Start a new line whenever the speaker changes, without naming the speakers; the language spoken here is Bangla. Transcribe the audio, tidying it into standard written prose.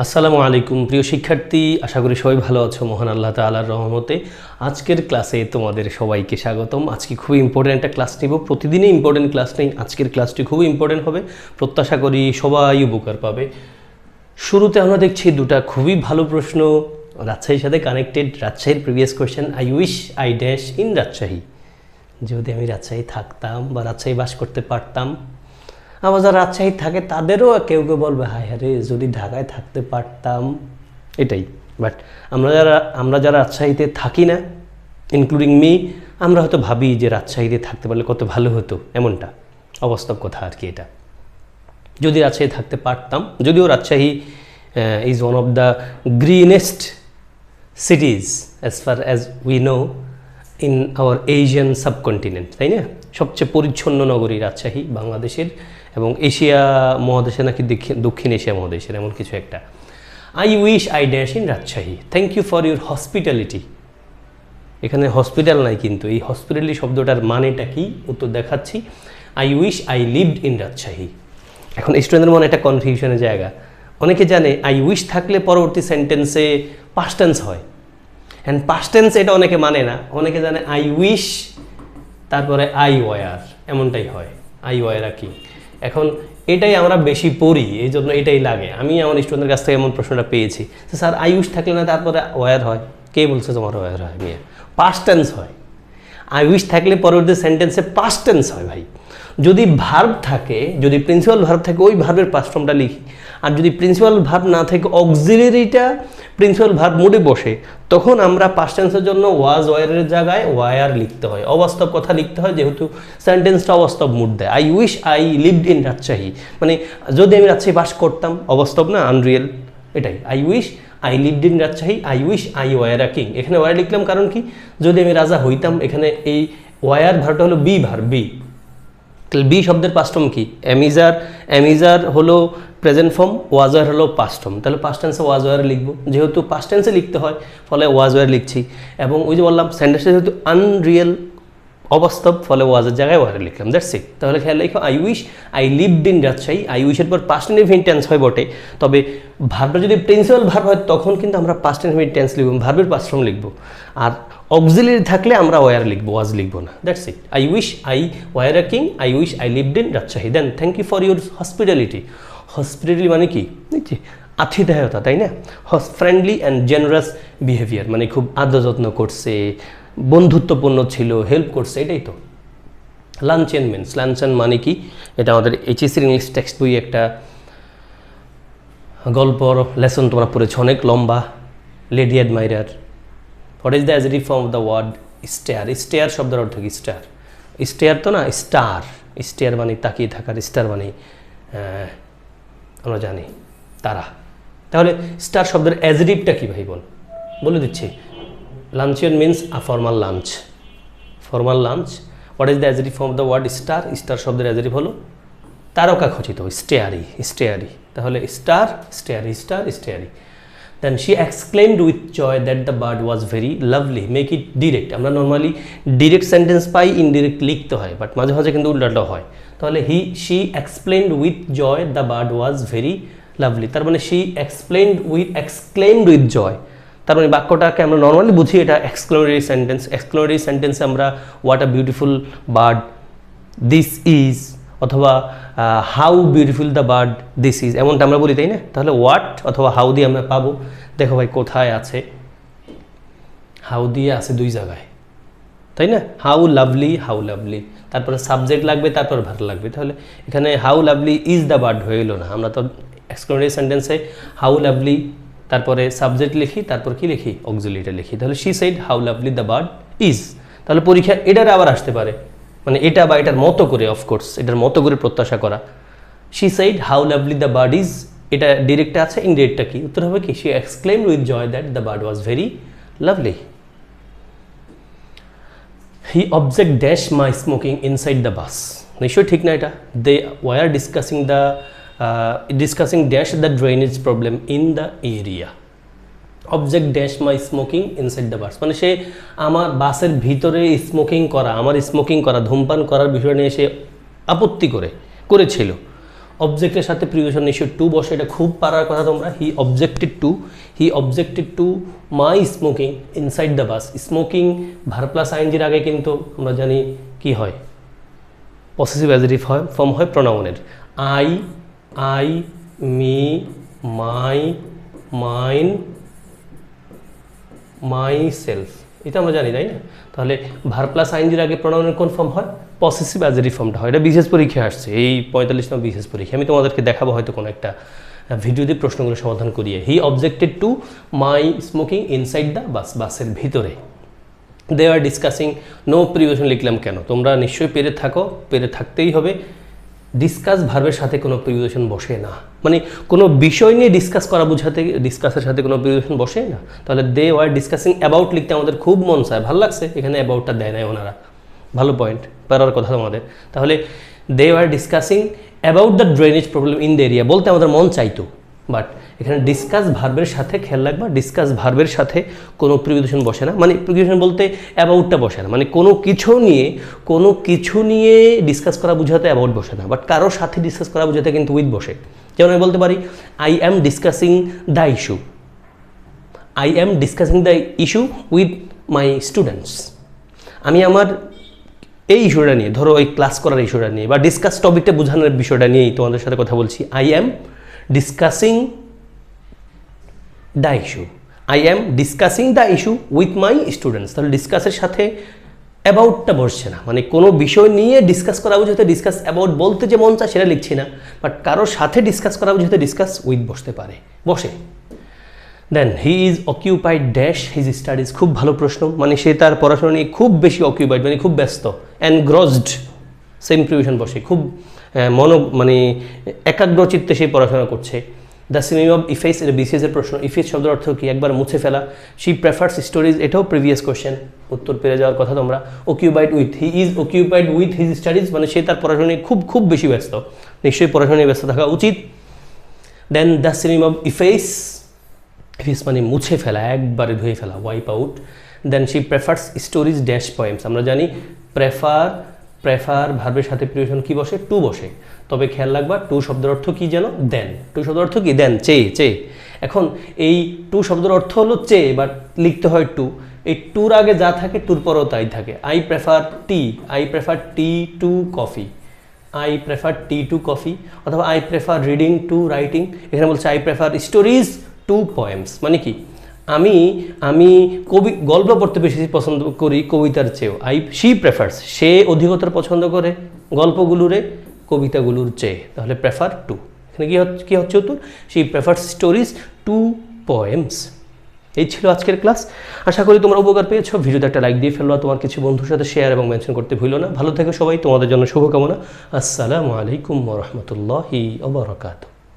আসসালামু আলাইকুম প্রিয় শিক্ষার্থী, আশা করি সবাই ভালো আছো মহান আল্লাহ তাআলার রহমতে। আজকের ক্লাসে তোমাদের সবাইকে স্বাগতম। আজকে খুবই ইম্পর্টেন্ট একটা ক্লাস নিব। প্রতিদিনই ইম্পর্টেন্ট ক্লাস নেই, আজকের ক্লাসটি খুবই ইম্পর্টেন্ট হবে। প্রত্যাশা করি সবাই উপকার পাবে। শুরুতে আমরা দেখছি দুটা খুবই ভালো প্রশ্ন রাজশাহীর সাথে কানেক্টেড। রাজশাহীর previous question, I wish I dash in Rajshahi. যদি আমি রাজশাহী থাকতাম বা রাজশাহী বাস করতে পারতাম। আবার যারা রাজশাহী থাকে তাদেরও কেউ কেউ বলবে হায় হায় রে যদি ঢাকায় থাকতে পারতাম, এটাই। বাট আমরা যারা রাজশাহীতে থাকি না, ইনক্লুডিং মি, আমরা হয়তো ভাবি যে রাজশাহীতে থাকতে পারলে কত ভালো হতো, এমনটা অবাস্তব কথা আর কি এটা। যদি রাজশাহী থাকতে পারতাম, যদিও Rajshahi is one of the greenest cities as far as we know in our Asian subcontinent, তাই না? সবচেয়ে পরিচ্ছন্ন নগরী রাজশাহী বাংলাদেশের এবং এশিয়া মহাদেশে, নাকি দক্ষিণ এশিয়া মহাদেশের, এমন কিছু একটা। I wish I dash in Rajshahi, thank you for your hospitality. এখানে হসপিটাল নাই, কিন্তু এই হসপিটালিটি শব্দটার মানেটা কি উত্তর দেখাচ্ছি। I wish I lived in Rajshahi. এখন স্টুডেন্টদের মনে একটা কনফিউশনের জায়গা। অনেকে জানে আই উইশ থাকলে পরবর্তী সেন্টেন্সে পাস্ট টেন্স হয়, অ্যান্ড পাস্ট টেন্স এটা অনেকে মানে না। অনেকে জানে আই উইশ তারপরে আই ওয়ার, এমনটাই হয়, আই ওয়ার কি। এখন এটাই আমরা বেশি পড়ি, এই জন্য এটাই লাগে। আমি আমার স্টুডেন্টের কাছ থেকে এমন প্রশ্নটা পেয়েছি, স্যার আই উইশ থাকলে না তারপরে ওয়ার হয়। কে বলছে তোমার ওয়ার হয়? মিয়া, পাস্ট টেন্স হয়। আই উইশ থাকলে পরবর্তী সেন্টেন্সে পাস্ট টেন্স হয় ভাই। যদি ভার্ব থাকে, যদি প্রিন্সিপাল ভার্ব থাকে, ওই ভার্বের পাস্ট ফর্মটা লিখি। আর যদি প্রিন্সিপাল ভার্ব না থাকে, অক্সিলারিটা প্রিন্সিপাল ভার্ব মোডে বসে, তখন আমরা পাস্ট টেন্সের জন্য ওয়াজ ওয়ারের জায়গায় ওয়ার লিখতে হয়, অবাস্তব কথা লিখতে হয়, যেহেতু সেন্টেন্সটা অবাস্তব মুড দেয়। I wish I lived in Rajshahi, মানে যদি আমি রাজশাহী বাস করতাম, অবাস্তব না, আনরিয়েল, এটাই। I wish I lived in Rajshahi, I wish I were a king. এখানে ওয়ার লিখলাম কারণ কি, যদি আমি রাজা হইতাম, এখানে এই ওয়ার ভার্বটা হলো বি ভার্ব, বি। তাহলে বি শব্দের পাস্ট ফর্ম কি? অ্যামিজার হলো প্রেজেন্ট ফর্ম, ওয়াজার হলো পাস্ট ফর্ম। তাহলে পাস্ট টেন্সে ওয়াজ ওয়ার লিখবো, যেহেতু পাস্ট টেন্সে লিখতে হয়, ফলে ওয়াজ ওয়ার লিখছি। এবং ওই যে বললাম সেন্টেন্সটা যেহেতু আনরিয়েল, অবাস্তব, ফলে ওয়াজের জায়গায় ওয়ারে লিখলাম, দ্যাটস ইট। তাহলে খেয়াল রেখো, I wish I lived in Rajshahi. I উইশের পর পাস্ট ইনডিফিনিট টেন্স হয় বটে, তবে ভার্বটা যদি প্রিন্সিপাল ভার্ব হয় তখন কিন্তু আমরা পাস্ট ইনডিফিনিট টেন্স লিখব, ভার্বের পাস্ট ফর্ম লিখবো। আর অক্সিলারি থাকলে আমরা ওয়ার লিখবো, ওয়াজ লিখবো না, that's it. I wish I were a king, I wish I lived in Rajshahi. Then thank you for your hospitality. Hospitality মানে কি? আতিথেয়তা, তাই না? ফ্রেন্ডলি অ্যান্ড জেনারাস বিহেভিয়ার, মানে খুব আদর যত্ন করছে, বন্ধুত্বপূর্ণ ছিল, হেল্প করছে, এটাই তো। লাঞ্চেন মিনস, লাঞ্চেন মানে কি? এটা আমাদের এইচএসসির ইংলিশ টেক্সট বই একটা গল্পর লেসন তোমরা পড়েছো, অনেক লম্বা। Lady admirer. What is the adjective form of the word stair? Stair শব্দের অর্থ কি? স্টার। স্টেয়ার তো না, স্টার। স্টেয়ার মানে তাকিয়ে থাকার, স্টার মানে আমরা জানি তারা। তাহলে স্টার শব্দের অ্যাডজেক্টিভটা কি ভাই বোন? বলে দিচ্ছি। Luncheon means a formal lunch. Formal lunch. What is the adjective form of the word star? Star শব্দের অ্যাডজেক্টিভ হলো তারকা খচিত, স্টেয়ারি, স্টেয়ারি। তাহলে star, starry, star, starry. Then she exclaimed with joy that the bird was very lovely. Make it direct. আমরা নর্মালি ডিরেক্ট সেন্টেন্স পাই, ইনডিরেক্ট লিখতে হয়, বাট মাঝে মাঝে কিন্তু উল্টাটাও হয়। তাহলে she explained with joy the bird was very lovely, তার মানে শি এক্সক্লেইমড উইথ জয়, তার মানে বাক্যটাকে আমরা নর্মালি বুঝি এটা এক্সক্লেমেটরি সেন্টেন্স। এক্সক্লেমেটরি সেন্টেন্সে আমরা what a beautiful bird this is, অথবা how beautiful the bird this is, এমনটা আমরা বলি, তাই না? তাহলে হোয়াট অথবা হাউ দিয়ে আমরা পাবো। দেখো ভাই কোথায় আছে, হাউ দিয়ে আছে দুই জায়গায়, তাই না? হাউ লাভলি, হাউ লাভলি, তারপরে সাবজেক্ট লাগবে, তারপর ভার্ব লাগবে। তাহলে এখানে how lovely is the bird হয়ে গেল না। আমরা তো এক্সক্লেমেটরি সেন্টেন্সে হাউ লাভলি, তারপরে সাবজেক্ট লিখি, তারপর কি লিখি? অক্সিলারিটা লিখি। তাহলে she said how lovely the bird is. তাহলে পরীক্ষা এটার আবার আসতে পারে, মানে এটা বা এটার মতো করে, অফকোর্স এটার মতো করে প্রত্যাশা করা। She said how lovely the bird is, এটা ডিরেক্টটা আছে, ইনডিরেক্টটা কি? উত্তর হবে কি? She exclaimed with joy that the bird was very lovely. He object dash my smoking inside the bus. নিশ্চয়ই ঠিক না এটা? They were discussing dash the drainage problem in the area. Object dash my smoking inside the bus, মানে সে আমার বাসের ভিতরে স্মোকিং করা, আমার স্মোকিং করা, ধূমপান করার বিষয় নিয়ে সে আপত্তি করেছিল। অবজেক্টের সাথে প্রিপোজিশন নিশ্চয় টু বসে, এটা খুব পারার কথা তোমরা। He objected to my smoking inside the bus. Smoking verb plus আইএনজির আগে কিন্তু আমরা জানি কি হয়, পসেসিভ অ্যাডজেক্টিভ হয়, ফর্ম হয় প্রোনাউনের। I, me, my, mine, myself, এটা আমরা জানি, তাই না? তাহলে ভার্ব প্লাস আইএনজির আগে প্রোনাউনের কোন ফর্ম হয়? পসেসিভ অ্যাডজেক্টিভ ফর্মটা হয়। এটা বিশেষ পরীক্ষা আসছে, এই 45তম বিশেষ পরীক্ষা। আমি তোমাদেরকে দেখাবো হয়তো কোনো একটা ভিডিওতে প্রশ্নগুলো সমাধান করিয়ে। He objected to my smoking inside the bus, বাসের ভিতরে। They are discussing, no preposition লিখলাম কেন? তোমরা নিশ্চয়ই পেরে থাকতেই হবে। ডিসকাস ভার্বের সাথে কোনো প্রিপোজিশন বসে না, মানে কোনো বিষয় নিয়ে ডিসকাস করা বোঝাতে ডিসকাসের সাথে কোনো প্রিপোজিশন বসে না। তাহলে দে ওয়ার ডিসকাসিং অ্যাবাউট লিখতে আমাদের খুব মন চায়, ভালো লাগছে, এখানে অ্যাবাউটটা দেয় নাই ওনারা, ভালো পয়েন্ট, পারার কথা আমাদের। তাহলে they were discussing about the drainage problem in the area বলতে আমাদের মন চাইতো, বাট এখানে ডিসকাস ভার্বের সাথে খেয়াল রাখবা, ডিসকাস ভার্বের সাথে কোনো প্রিপোজিশন বসে না, মানে প্রিপোজিশন বলতে অ্যাবাউটটা বসে না, মানে কোনো কিছু নিয়ে ডিসকাস করা বোঝাতে অ্যাবাউট বসে না, বাট কারোর সাথে ডিসকাস করা বোঝাতে কিন্তু উইথ বসে। যেমন আমি বলতে পারি I am discussing the issue with my students. আমি আমার এই ইস্যুটা নিয়ে, ধরো এই ক্লাস করার ইস্যুটা নিয়ে বা ডিসকাস টপিকটা বোঝানোর বিষয়টা নিয়েই তোমাদের সাথে কথা বলছি। I am discussing the issue with my students. তাহলে ডিসকাসের সাথে অ্যাবাউটটা বসছে না, মানে কোনো বিষয় নিয়ে ডিসকাস করা বুঝতে ডিসকাস অ্যাবাউট বলতে যে মন চায় সেটা লিখছি না, বাট কারোর সাথে ডিসকাস করা বুঝতে ডিসকাস উইথ বসে। Then he is occupied dash his studies, খুব ভালো প্রশ্ন, মানে সে তার পড়াশোনা নিয়ে খুব বেশি অকিউপাইড, মানে খুব ব্যস্ত। এনগ্রসড, সেম প্রিপোজিশন বসে, খুব মানে একাগ্র চিত্তে সেই পড়াশোনা করছে। দ্য সিনোনিম অফ ইফেস, এটা বিসিএসের প্রশ্ন। ইফেস শব্দের অর্থ কি? একবার মুছে ফেলা। শি প্রেফার্স স্টোরিজ, এটাও প্রিভিয়াস কোয়েশ্চেন, উত্তর পেরে যাওয়ার কথা তোমরা। Occupied with, he is occupied with his studies, মানে সে তার পড়াশোনা নিয়ে খুব বেশি ব্যস্ত, নিশ্চয়ই পড়াশোনা নিয়ে ব্যস্ত থাকা উচিত। Then the synonym of efface মানে মুছে ফেলা, একবারে ধুয়ে ফেলা, wipe out. Then she prefers stories dash poems, আমরা জানি প্রেফার ভার্বের সাথে প্রিপোজিশন কি বসে? টু বসে। তবে খেয়াল রাখবা টু শব্দের অর্থ কি যেন? দেন। টু শব্দের অর্থ কি? দেন, চেয়ে। এখন এই টু শব্দের অর্থ হলো চেয়ে, বাট লিখতে হয় টু। এই টুর আগে যা থাকে টুর পরেও তাই থাকে। I prefer tea to coffee, অথবা I prefer reading to writing. এখানে বলছে I prefer stories to poems, মানে কি? আমি গল্প পড়তে বেশি পছন্দ করি কবিতার চেয়েও। শি প্রেফার্স, সে অধিকতর পছন্দ করে গল্পগুলোরে কবিতাগুলোর চেয়ে। তাহলে প্রেফার টু, এখানে কি হচ্ছে উত্তর? She prefers stories to poems. এই ছিল আজকের ক্লাস, আশা করি তোমরা উপকার পেয়েছো। ভিডিওতে একটা লাইক দিয়ে ফেললো, তোমার কিছু বন্ধুর সাথে শেয়ার এবং মেনশন করতে ভুলো না। ভালো থেকো সবাই, তোমাদের জন্য শুভকামনা। আসসালামু আলাইকুম ওয়া রাহমাতুল্লাহি ওয়া বারাকাতুহু।